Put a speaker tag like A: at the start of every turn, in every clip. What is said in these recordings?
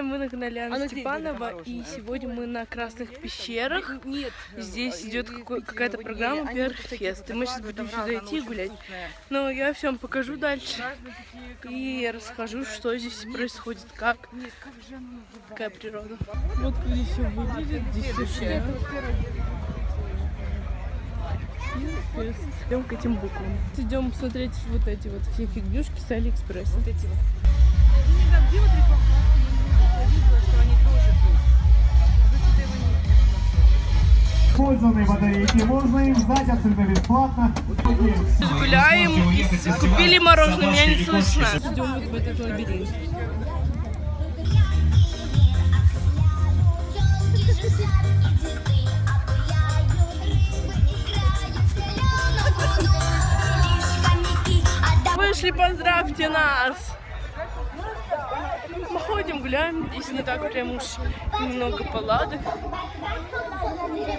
A: Мы нагнали Анна Степанова, и сегодня мы на Красных пещерах. Здесь идет какая-то программа Перфест, и мы сейчас будем сюда идти гулять. Но я всем покажу дальше и расскажу, что здесь происходит, какая природа. Вот здесь все выглядит, здесь все. Идем к этим буквам. Идем смотреть вот эти вот все фигнюшки с Алиэкспресса. Вот эти вот. Где вот реклама? Я видела, что они тоже тут.
B: Использованные батарейки можно им сдать абсолютно бесплатно.
A: Гуляем, купили мороженое, меня не слышно. Идем вот в этот лабиринт. Вышли, поздравьте нас! Мы ходим, гуляем, здесь не так прям уж немного палаток,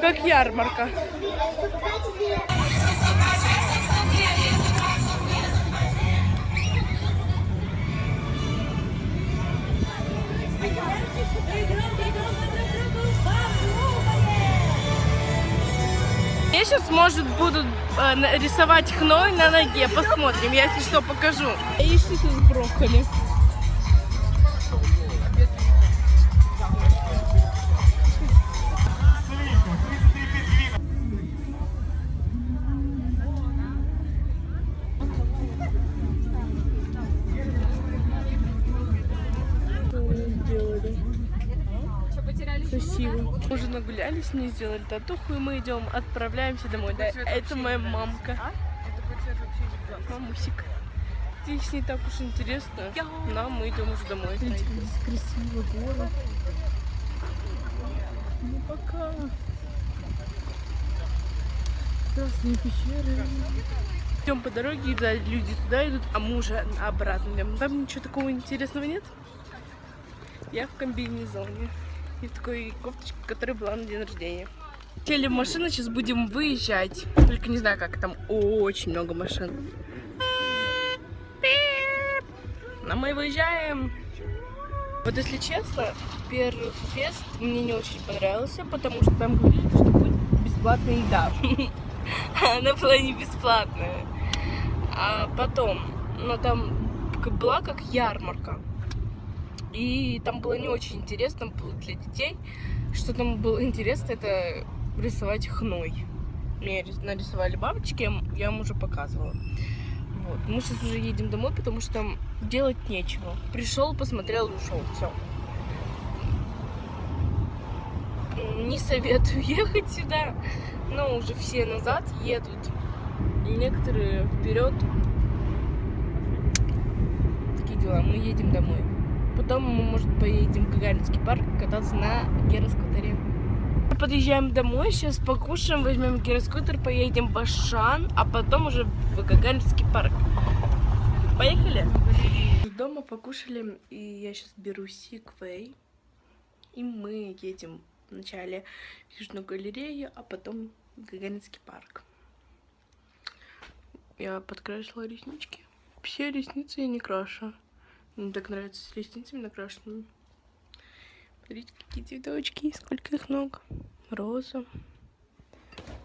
A: как ярмарка. Я сейчас, может, буду рисовать хной на ноге, посмотрим, я если что покажу. Яичницу с брокколи. Красиво. Мы уже нагулялись, мне сделали татуху, и мы идем, отправляемся домой. Да, это моя мамка. Мамусик. Здесь не так уж интересно, но мы идем уже домой. Смотрите, здесь красиво, горы. Ну пока. Красные пещеры. Идем по дороге, да, люди туда идут, а мы уже обратно идем. Там ничего такого интересного нет. Я в комбинезоне. И в такой кофточке, которая была на день рождения. Сели в машину, сейчас будем выезжать. Только не знаю, как там очень много машин. Но мы выезжаем. Вот если честно, Перфест мне не очень понравился, потому что там говорили, что будет бесплатная еда. Она была не бесплатная. А потом, но там была как ярмарка. И там было не очень интересно для детей. Что там было интересно, это рисовать хной. Мне нарисовали бабочки, я вам уже показывала. Вот. Мы сейчас уже едем домой, потому что там делать нечего. Пришел, посмотрел, ушел. Все. Не советую ехать сюда, но уже все назад едут. И некоторые вперед. Такие дела. Мы едем домой. Потом мы, может, поедем в Гагаринский парк кататься на гироскутере. Подъезжаем домой, сейчас покушаем, возьмем гироскутер, поедем в Ашан, а потом уже в Гагаринский парк. Поехали? Дома покушали, и я сейчас беру Сигвей. И мы едем вначале в Южную галерею, а потом в Гагаринский парк. Я подкрасила реснички. Все ресницы я не крашу. Мне так нравится с ресницами накрашенными. Смотрите, какие цветочки, сколько их много. Роза.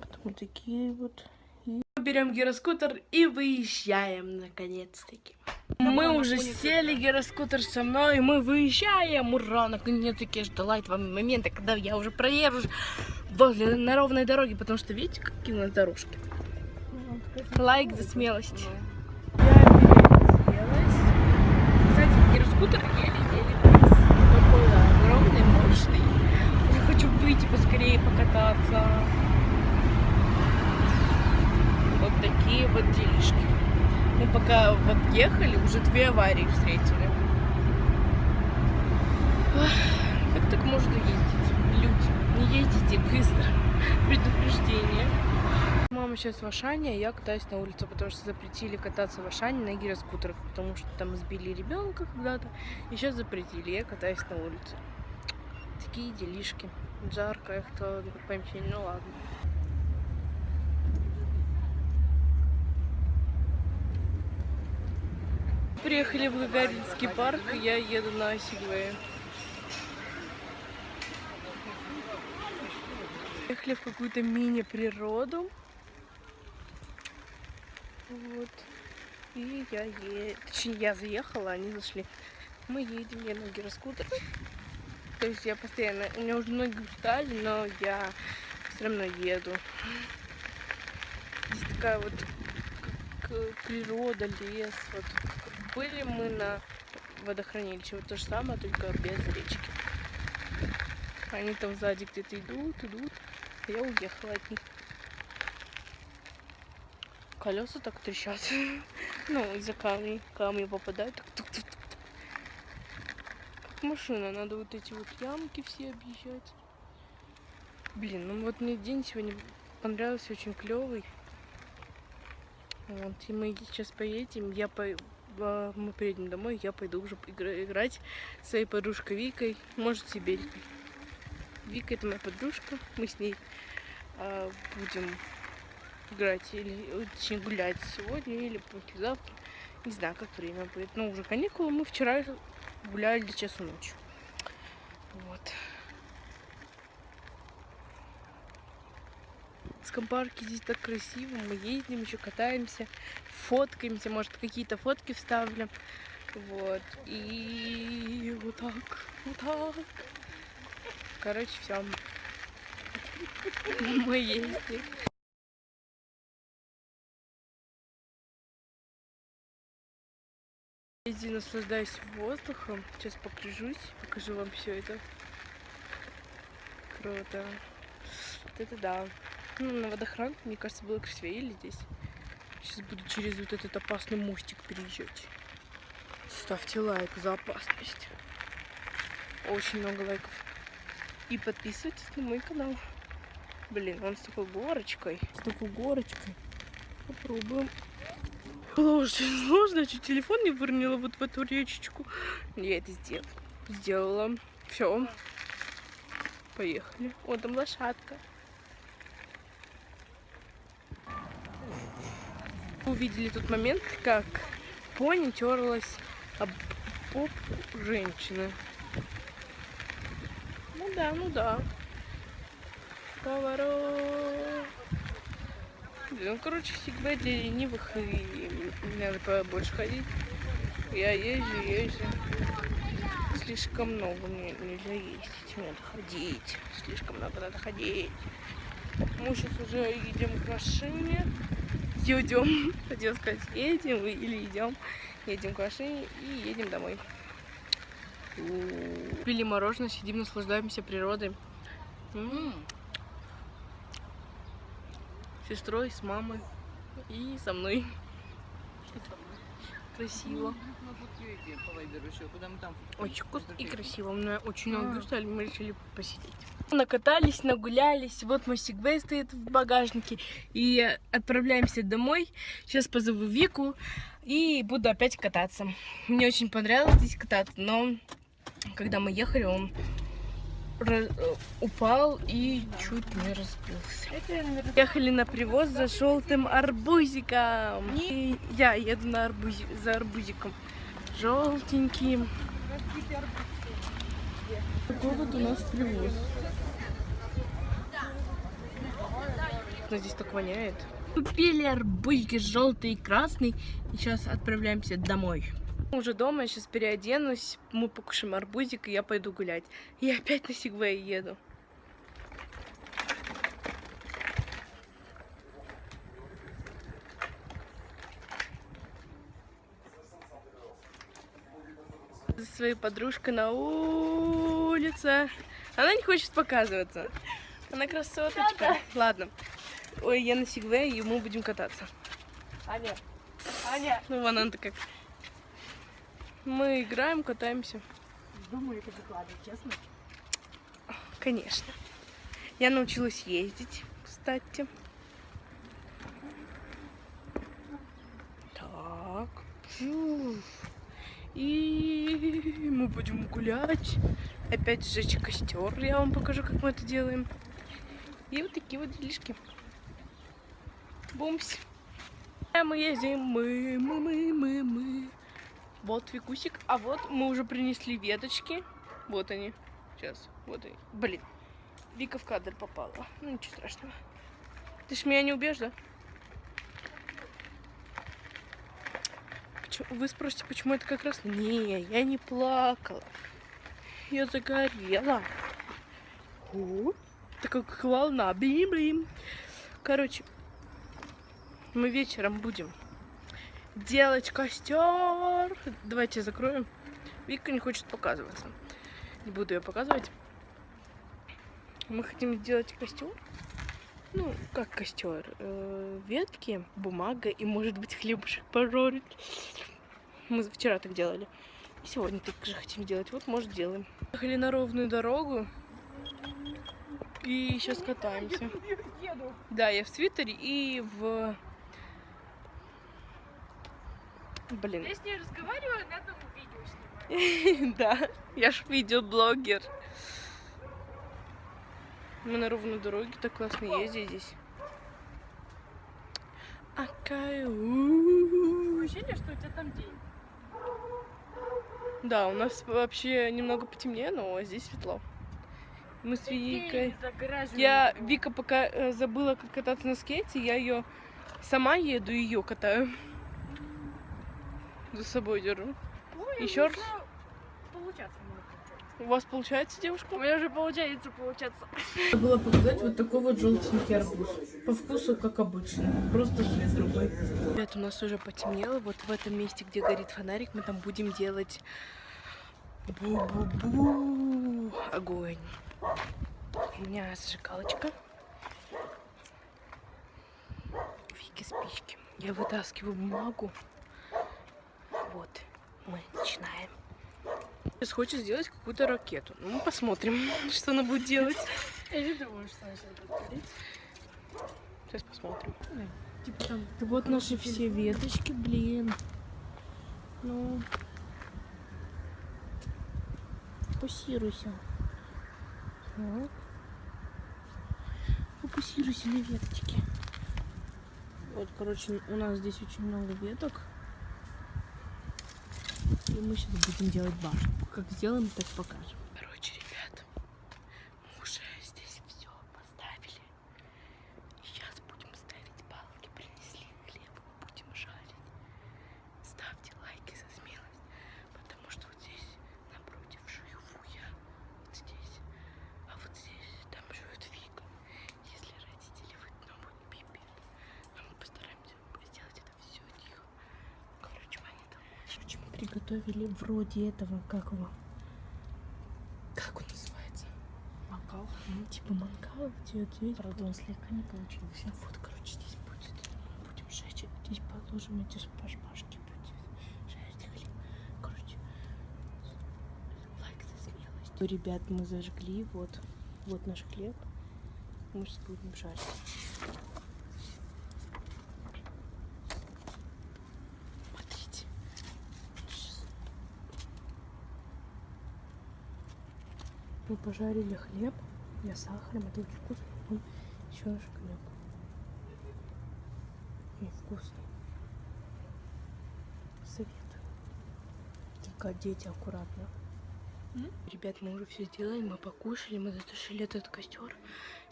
A: Потом вот такие вот. И берем гироскутер и выезжаем наконец-таки. Мы уже сели, гироскутер со мной, и мы выезжаем. Ура! Наконец-таки я ждала этого момента, когда я уже проеду на ровной дороге, потому что видите, какие у нас дорожки. Лайк за смелость. Гироскутер еле-еле такой огромный, мощный. Я хочу выйти поскорее покататься. Вот такие вот делишки. Мы пока вот ехали, уже 2 аварии встретили. Как так можно ездить? Люди, не ездите быстро. Предупреждение. Мама сейчас в Ашане, а я катаюсь на улице, потому что запретили кататься в Ашане на гироскутерах, потому что там сбили ребенка когда-то, и сейчас запретили, я катаюсь на улице. Такие делишки. Жарко, их то помещение, ну ладно. Приехали в Гагаринский парк, я еду на Сигвее. Ехали в какую-то мини-природу. Вот. И точнее, я заехала, они зашли. Мы едем, я на гироскутере. То есть я постоянно, у меня уже ноги устали, но я все равно еду. Здесь такая вот природа, лес. Вот. Были мы на водохранилище, вот то же самое, только без речки. Они там сзади где-то идут. Я уехала от них. Колеса так трещат. Ну, из-за камней. Камни попадают. Тук-тук-тук. Как машина. Надо вот эти вот ямки все объезжать. Блин, ну вот мне день сегодня понравился, очень клевый. Вот, и мы сейчас поедем. Мы приедем домой, я пойду уже играть с своей подружкой Викой. Может, с Сибирькой. Вика — это моя подружка. Мы с ней будем играть или точнее гулять сегодня или послезавтра. Не знаю, как время будет. Но уже каникулы. Мы вчера гуляли до часу ночи. Вот. В скампарке здесь так красиво. Мы ездим, еще катаемся, фоткаемся. Может, какие-то фотки вставлю. Вот. И вот так. Короче, все. Мы ездим. Иди, наслаждаюсь воздухом. Сейчас покажу вам все это. Круто. Вот это да. Ну, на водохран, мне кажется, было красивее. Или здесь. Сейчас буду через вот этот опасный мостик переезжать. Ставьте лайк за опасность. Очень много лайков. И подписывайтесь на мой канал. Блин, он с такой горочкой. Попробуем. Было очень сложно, я чуть телефон не выронила вот в эту речечку. Я это сделала. Все. Поехали. Вот там лошадка. Увидели тот момент, как пони терлась об попу женщины. Ну да. Поворот. Ну, короче, всегда для ленивых, и мне надо побольше ходить. Я езжу. Слишком много мне нельзя ездить. Мне надо ходить. Слишком много надо ходить. Мы сейчас уже едем к машине. Хотела сказать, едем или идем. Едем к машине и едем домой. Пили мороженое, сидим, наслаждаемся природой. С сестрой, с мамой и со мной. Красиво. Очень вкусно и красиво. У меня очень много устали, мы решили посидеть. Накатались, нагулялись. Вот мой сегвей стоит в багажнике. И отправляемся домой. Сейчас позову Вику и буду опять кататься. Мне очень понравилось здесь кататься, но когда мы ехали, он упал и чуть не разбился. Ехали на привоз за желтым арбузиком. И я еду за арбузиком. Желтеньким. Такой вот у нас привоз. Но здесь так воняет. Купили арбузики желтый и красный. И сейчас отправляемся домой. Уже дома, я сейчас переоденусь, мы покушаем арбузик, и я пойду гулять. И опять на сегвее еду. За своей подружкой на улице. Она не хочет показываться. Она красоточка. Ладно. Ой, я на сегвее, и мы будем кататься. Аня. Ну, вон она такая. Мы играем, катаемся.
C: Думаю, это выкладывать, честно?
A: Конечно. Я научилась ездить, кстати. Так. И мы будем гулять. Опять сжечь костер. Я вам покажу, как мы это делаем. И вот такие вот делишки. Бумс. А мы ездим. Мы. Вот Викусик. А вот мы уже принесли веточки. Вот они. Сейчас. Вот они. Блин. Вика в кадр попала. Ну, ничего страшного. Ты ж меня не убьешь, да? Вы спросите, почему это как раз... Не, я не плакала. Я загорела. Это как волна. Блин. Короче, мы вечером будем делать костер. Давайте закроем. Вика не хочет показываться. Не буду ее показывать. Мы хотим сделать костер. Ну, как костер? Ветки, бумага и, может быть, хлебушек пожарить. Мы вчера так делали. И сегодня так же хотим делать. Вот, может, делаем. Ехали на ровную дорогу. И сейчас катаемся.
C: Еду.
A: Да, я в свитере и в... Блин.
C: Я с ней разговариваю, на этом видео снимаю.
A: Да, я ж видеоблогер. Мы на ровной дороге, так классно ездить здесь.
C: Ощущение, что у тебя там день.
A: Да, у нас вообще немного потемнее, но здесь светло. Мы с Викой... Вика пока забыла, как кататься на скейте, я ее сама еду и ее катаю. За собой держу. Еще раз.
C: Получаться может.
A: У вас получается, девушка?
C: У меня уже получается получаться.
A: Было показать вот такой вот желтенький арбуз. По вкусу, как обычно. Просто цвет другой. Ребят, у нас уже потемнело. Вот в этом месте, где горит фонарик, мы там будем делать бу-бу-бу. Огонь. У меня зажигалочка. Вики спички. Я вытаскиваю бумагу. Вот. Мы начинаем. Сейчас хочет сделать какую-то ракету. Ну, мы посмотрим, что она будет делать.
C: Я не думаю, что она сейчас будет говорить.
A: Сейчас посмотрим.
C: Типа там...
A: Вот наши все веточки, блин. Ну. Фокусируйся. Так. Фокусируйся на веточке. Вот, короче, у нас здесь очень много веток. И мы сейчас будем делать башню. Как сделаем, так покажем. Короче, ребят, мы уже здесь все поставили. Сейчас будем ставить палки. Принесли хлеб, будем жарить. Ставьте лайки за смелость, потому что вот здесь напротив живу я. Вот здесь. А вот здесь там живет Вика. Если родители выйдут, нам будет пипец. Но мы постараемся сделать это все тихо. Короче, мы приготовили вроде этого, как его? Как он называется?
C: Мангал.
A: Ну, типа мангал, где здесь.
C: Правда, он слегка не получился.
A: Вот, короче, здесь будет. Мы будем жечь. Здесь положим эти шпажки. Будем жарить хлеб. Короче, лайк за смелость. Ребят, мы зажгли. Вот. Вот наш хлеб. Мы сейчас будем жарить. Смотрите. Мы пожарили хлеб. Я сахаром. Это очень вкусно. Вон еще наш хлеб. И вкусный. Советую. Только одеть аккуратно. Ребят, мы уже все сделали. Мы покушали. Мы затушили этот костер.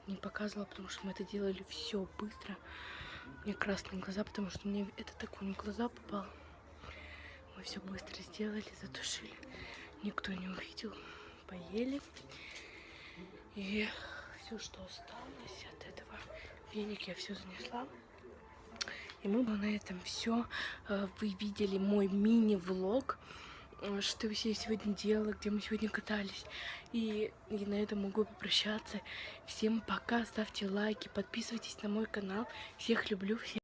A: Не показывала, потому что мы это делали все быстро. У меня красные глаза, потому что мне это такое в глаза попало. Мы все быстро сделали, затушили. Никто не увидел. Поели. И все, что осталось от этого, веник я все занесла. И мы на этом все. Вы видели мой мини-влог, что я сегодня делала, где мы сегодня катались. И на этом могу попрощаться. Всем пока, ставьте лайки, подписывайтесь на мой канал. Всех люблю, всех.